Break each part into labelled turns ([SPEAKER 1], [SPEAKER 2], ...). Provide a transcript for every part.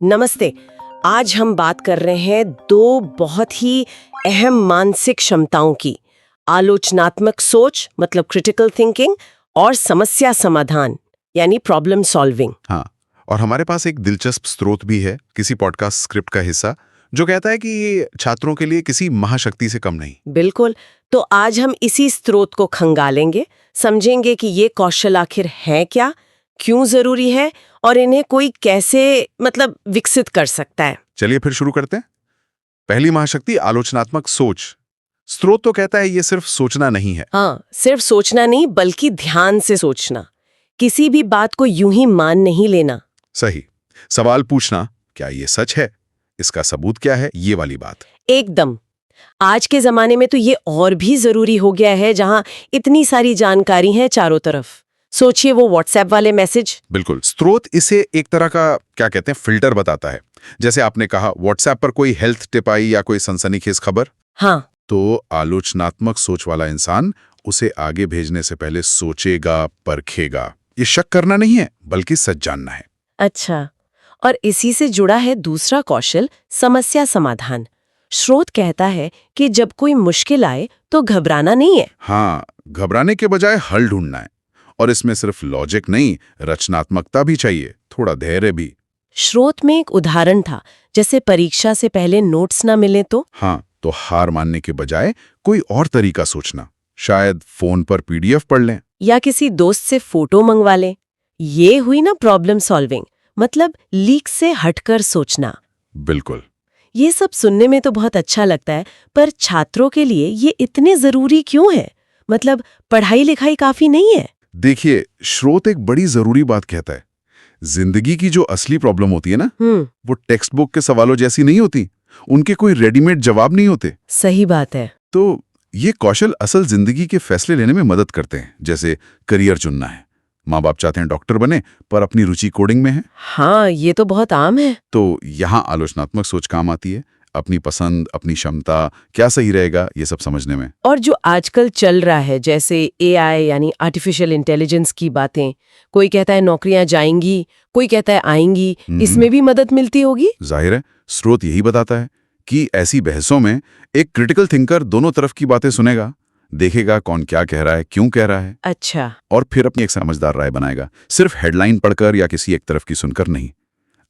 [SPEAKER 1] नमस्ते। आज हम बात कर रहे हैं दो बहुत ही अहम मानसिक क्षमताओं की, आलोचनात्मक सोच मतलब क्रिटिकल थिंकिंग और समस्या समाधान यानी प्रॉब्लम सॉल्विंग।
[SPEAKER 2] हाँ, और हमारे पास एक दिलचस्प स्रोत भी है, किसी पॉडकास्ट स्क्रिप्ट का हिस्सा, जो कहता है कि ये छात्रों के लिए किसी महाशक्ति से कम नहीं।
[SPEAKER 1] बिल्कुल। तो आज हम इसी स्रोत को खंगालेंगे, समझेंगे कि ये कौशल आखिर है क्या, क्यों जरूरी है और इन्हें कोई कैसे विकसित कर सकता है।
[SPEAKER 2] चलिए फिर शुरू करते हैं। पहली महाशक्ति आलोचनात्मक सोच। स्रोत तो कहता है ये सिर्फ सोचना नहीं है।
[SPEAKER 1] हाँ, सिर्फ सोचना नहीं बल्कि ध्यान से सोचना, किसी भी बात को यूं ही मान नहीं लेना।
[SPEAKER 2] सही। सवाल पूछना, क्या ये सच है, इसका सबूत क्या है, ये वाली बात।
[SPEAKER 1] एकदम। आज के जमाने में तो ये और भी जरूरी हो गया है, जहां इतनी सारी जानकारी है चारों तरफ। सोचिए वो व्हाट्सएप वाले मैसेज।
[SPEAKER 2] बिल्कुल। स्रोत इसे एक तरह का क्या कहते हैं, फिल्टर बताता है। जैसे आपने कहा व्हाट्सएप पर कोई हेल्थ टिप आई या कोई सनसनीखेज खबर,
[SPEAKER 1] हाँ,
[SPEAKER 2] तो आलोचनात्मक सोच वाला इंसान उसे आगे भेजने से पहले सोचेगा, परखेगा। ये शक करना नहीं है बल्कि सच जानना है।
[SPEAKER 1] अच्छा। और इसी से जुड़ा है दूसरा कौशल, समस्या समाधान। स्रोत कहता है कि जब कोई मुश्किल आए तो घबराना नहीं है।
[SPEAKER 2] हाँ, घबराने के बजाय हल ढूंढना है। और इसमें सिर्फ लॉजिक नहीं, रचनात्मकता भी चाहिए, थोड़ा धैर्य भी।
[SPEAKER 1] स्रोत में एक उदाहरण था, जैसे परीक्षा से पहले नोट्स ना मिले तो।
[SPEAKER 2] हाँ, तो हार मानने के बजाय कोई और तरीका सोचना, शायद फोन पर पीडीएफ पढ़ लें।
[SPEAKER 1] या किसी दोस्त से फोटो मंगवा लें। ये हुई ना प्रॉब्लम सॉल्विंग, मतलब लीक से हटकर सोचना।
[SPEAKER 2] बिल्कुल।
[SPEAKER 1] ये सब सुनने में तो बहुत अच्छा लगता है, पर छात्रों के लिए ये इतने जरूरी क्यों है? पढ़ाई लिखाई काफी नहीं है?
[SPEAKER 2] देखिए, स्रोत एक बड़ी जरूरी बात कहता है। जिंदगी की जो असली प्रॉब्लम होती है ना, वो टेक्स्ट बुक के सवालों जैसी नहीं होती। उनके कोई रेडीमेड जवाब नहीं होते।
[SPEAKER 1] सही बात है।
[SPEAKER 2] तो ये कौशल असल जिंदगी के फैसले लेने में मदद करते हैं। जैसे करियर चुनना है, माँ बाप चाहते हैं डॉक्टर बने, पर अपनी रुचि कोडिंग में है।
[SPEAKER 1] हाँ, ये तो बहुत आम है।
[SPEAKER 2] तो यहाँ आलोचनात्मक सोच काम आती है, अपनी पसंद, अपनी क्षमता, क्या सही रहेगा, ये सब समझने में।
[SPEAKER 1] और जो आजकल चल रहा है, जैसे एआई यानी आर्टिफिशियल इंटेलिजेंस की बातें, कोई कहता है नौकरियां जाएंगी, कोई कहता है आएंगी, इसमें भी मदद मिलती होगी।
[SPEAKER 2] जाहिर है, स्रोत यही बताता है कि ऐसी बहसों में एक क्रिटिकल थिंकर दोनों तरफ की बातें सुनेगा, देखेगा कौन क्या कह रहा है, क्यों कह रहा है।
[SPEAKER 1] अच्छा।
[SPEAKER 2] और फिर अपनी एक समझदार राय बनाएगा, सिर्फ हेडलाइन पढ़कर या किसी एक तरफ की सुनकर नहीं।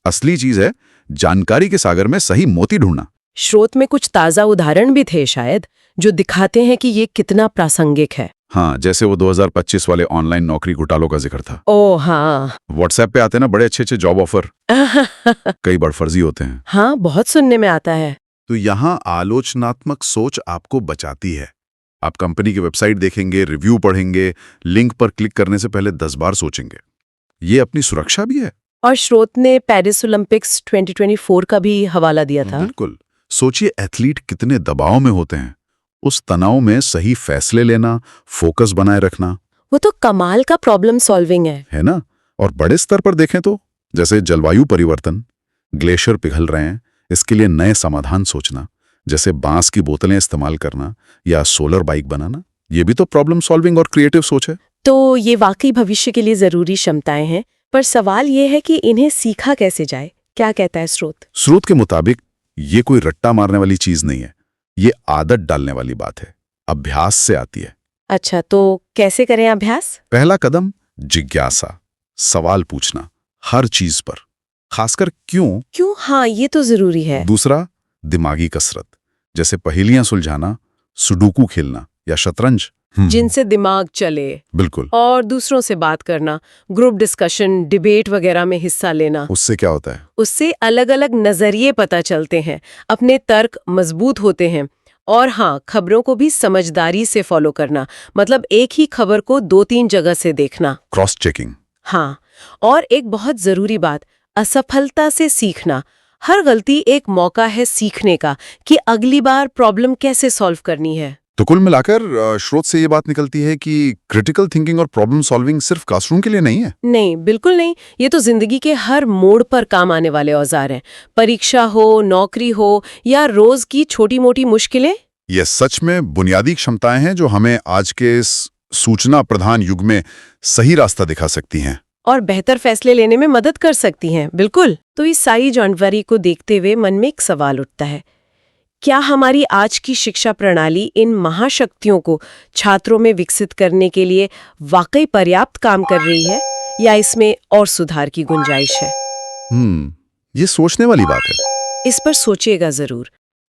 [SPEAKER 2] असली चीज है जानकारी के सागर में सही मोती ढूंढना।
[SPEAKER 1] स्रोत में कुछ ताजा उदाहरण भी थे शायद, जो दिखाते हैं कि ये कितना प्रासंगिक है।
[SPEAKER 2] हाँ, जैसे वो 2025 वाले ऑनलाइन नौकरी घोटालों का जिक्र था।
[SPEAKER 1] ओह हाँ।
[SPEAKER 2] व्हाट्सएप पे आते ना बड़े अच्छे जॉब ऑफर, कई बार फर्जी होते हैं।
[SPEAKER 1] हाँ, बहुत सुनने में आता है।
[SPEAKER 2] तो यहाँ आलोचनात्मक सोच आपको बचाती है। आप कंपनी की वेबसाइट देखेंगे, रिव्यू पढ़ेंगे, लिंक पर क्लिक करने से पहले 10 बार सोचेंगे। ये अपनी सुरक्षा भी है।
[SPEAKER 1] और स्रोत ने पेरिस ओलंपिक्स 2024 का भी हवाला दिया था।
[SPEAKER 2] बिल्कुल। सोचिए एथलीट कितने दबाव में होते हैं, उस तनाव में सही फैसले लेना, फोकस बनाए रखना,
[SPEAKER 1] वो तो कमाल का प्रॉब्लम सॉल्विंग है
[SPEAKER 2] ना। और बड़े स्तर पर देखें तो जैसे जलवायु परिवर्तन, ग्लेशियर पिघल रहे हैं, इसके लिए नए समाधान सोचना, जैसे बांस की बोतलें इस्तेमाल करना या सोलर बाइक बनाना, ये भी तो प्रॉब्लम सॉल्विंग और क्रिएटिव सोच है।
[SPEAKER 1] तो ये वाकई भविष्य के लिए जरूरी क्षमताएं हैं, पर सवाल ये है कि इन्हें सीखा कैसे जाए। क्या कहता है स्रोत?
[SPEAKER 2] स्रोत के मुताबिक ये कोई रट्टा मारने वाली चीज नहीं है, ये आदत डालने वाली बात है, अभ्यास से आती है।
[SPEAKER 1] अच्छा, तो कैसे करें अभ्यास?
[SPEAKER 2] पहला कदम जिज्ञासा, सवाल पूछना हर चीज पर, खासकर क्यों।
[SPEAKER 1] हाँ, ये तो जरूरी है।
[SPEAKER 2] दूसरा, दिमागी कसरत, जैसे पहेलियां सुलझाना, सुडोकू खेलना या शतरंज,
[SPEAKER 1] जिनसे दिमाग चले।
[SPEAKER 2] बिल्कुल।
[SPEAKER 1] और दूसरों से बात करना, ग्रुप डिस्कशन, डिबेट वगैरह में हिस्सा लेना।
[SPEAKER 2] उससे क्या होता है?
[SPEAKER 1] उससे अलग अलग नजरिए पता चलते हैं, अपने तर्क मजबूत होते हैं। और हाँ, खबरों को भी समझदारी से फॉलो करना, एक ही खबर को 2-3 जगह से देखना।
[SPEAKER 2] Cross checking.
[SPEAKER 1] हाँ, और एक बहुत जरूरी बात, असफलता से सीखना। हर गलती एक मौका है सीखने का कि अगली बार प्रॉब्लम कैसे सॉल्व करनी है।
[SPEAKER 2] तो कुल मिलाकर स्रोत से ये बात निकलती है कि क्रिटिकल थिंकिंग और प्रॉब्लम सॉल्विंग सिर्फ क्लासरूम के लिए नहीं है।
[SPEAKER 1] नहीं, बिल्कुल नहीं। ये तो जिंदगी के हर मोड़ पर काम आने वाले औजार हैं। परीक्षा हो, नौकरी हो या रोज की छोटी मोटी मुश्किलें।
[SPEAKER 2] ये सच में बुनियादी क्षमताएं हैं जो हमें आज के इस सूचना प्रधान युग में सही रास्ता दिखा सकती हैं।
[SPEAKER 1] और बेहतर फैसले लेने में मदद कर सकती हैं। बिल्कुल। तो इस सारी जानकारी को देखते हुए मन में एक सवाल उठता है, क्या हमारी आज की शिक्षा प्रणाली इन महाशक्तियों को छात्रों में विकसित करने के लिए वाकई पर्याप्त काम कर रही है, या इसमें और सुधार की गुंजाइश है?
[SPEAKER 2] ये सोचने वाली बात है।
[SPEAKER 1] इस पर सोचिएगा जरूर।